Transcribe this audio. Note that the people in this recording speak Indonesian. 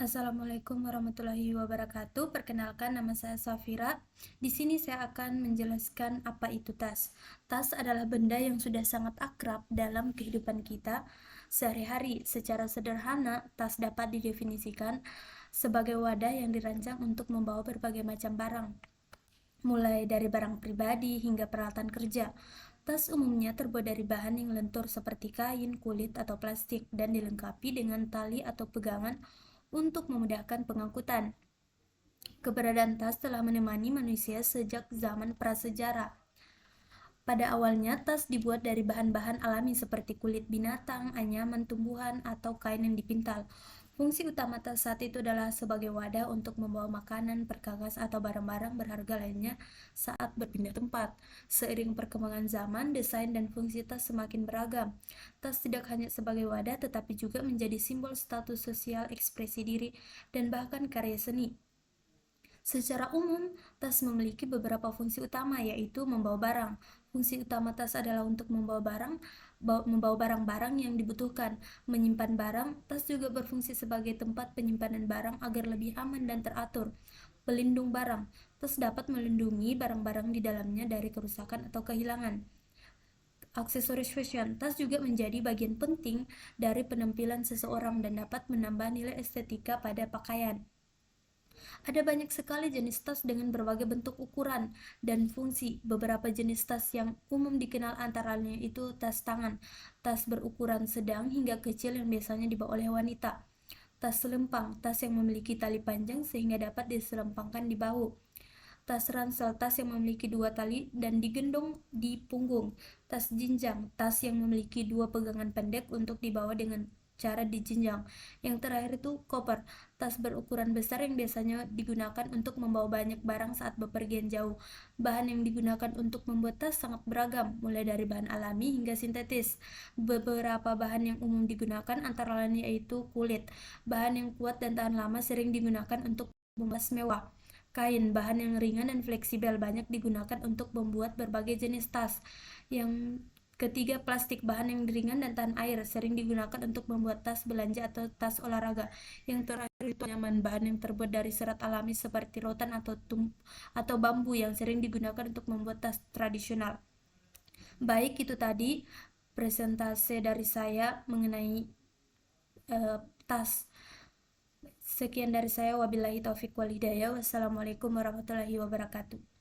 Assalamualaikum warahmatullahi wabarakatuh. Perkenalkan, nama saya Safira. Di sini saya akan menjelaskan apa itu tas. Tas adalah benda yang sudah sangat akrab dalam kehidupan kita sehari-hari. Secara sederhana, tas dapat didefinisikan sebagai wadah yang dirancang untuk membawa berbagai macam barang, mulai dari barang pribadi hingga peralatan kerja. Tas umumnya terbuat dari bahan yang lentur seperti kain, kulit, atau plastik dan dilengkapi dengan tali atau pegangan untuk memudahkan pengangkutan. Keberadaan tas telah menemani manusia sejak zaman prasejarah. Pada awalnya, tas dibuat dari bahan-bahan alami seperti kulit binatang, anyaman tumbuhan, atau kain yang dipintal. Fungsi utama tas saat itu adalah sebagai wadah untuk membawa makanan, perkakas, atau barang-barang berharga lainnya saat berpindah tempat. Seiring perkembangan zaman, desain dan fungsi tas semakin beragam. Tas tidak hanya sebagai wadah, tetapi juga menjadi simbol status sosial, ekspresi diri, dan bahkan karya seni. Secara umum, tas memiliki beberapa fungsi utama, yaitu membawa barang. Fungsi utama tas adalah untuk membawa barang-barang yang dibutuhkan. Menyimpan barang, tas juga berfungsi sebagai tempat penyimpanan barang agar lebih aman dan teratur. Pelindung barang, tas dapat melindungi barang-barang di dalamnya dari kerusakan atau kehilangan. Aksesoris fashion, tas juga menjadi bagian penting dari penampilan seseorang dan dapat menambah nilai estetika pada pakaian. Ada banyak sekali jenis tas dengan berbagai bentuk, ukuran, dan fungsi. Beberapa jenis tas yang umum dikenal antara lain itu tas tangan, tas berukuran sedang hingga kecil yang biasanya dibawa oleh wanita. Tas selempang, tas yang memiliki tali panjang sehingga dapat diselempangkan di bahu. Tas ransel, tas yang memiliki dua tali dan digendong di punggung. Tas jinjang, tas yang memiliki dua pegangan pendek untuk dibawa dengan cara dijinjang. Yang terakhir itu koper, tas berukuran besar yang biasanya digunakan untuk membawa banyak barang saat bepergian jauh. Bahan yang digunakan untuk membuat tas sangat beragam, mulai dari bahan alami hingga sintetis. Beberapa bahan yang umum digunakan antara lain yaitu kulit, bahan yang kuat dan tahan lama sering digunakan untuk membuat tas mewah. Kain, bahan yang ringan dan fleksibel, banyak digunakan untuk membuat berbagai jenis tas. Yang ketiga, plastik, bahan yang ringan dan tahan air, sering digunakan untuk membuat tas belanja atau tas olahraga. Yang terakhir itu anyaman, bahan yang terbuat dari serat alami seperti rotan atau bambu yang sering digunakan untuk membuat tas tradisional. Baik, itu tadi presentase dari saya mengenai tas. Sekian dari saya, wabillahi taufiq wal hidayah. Wassalamualaikum warahmatullahi wabarakatuh.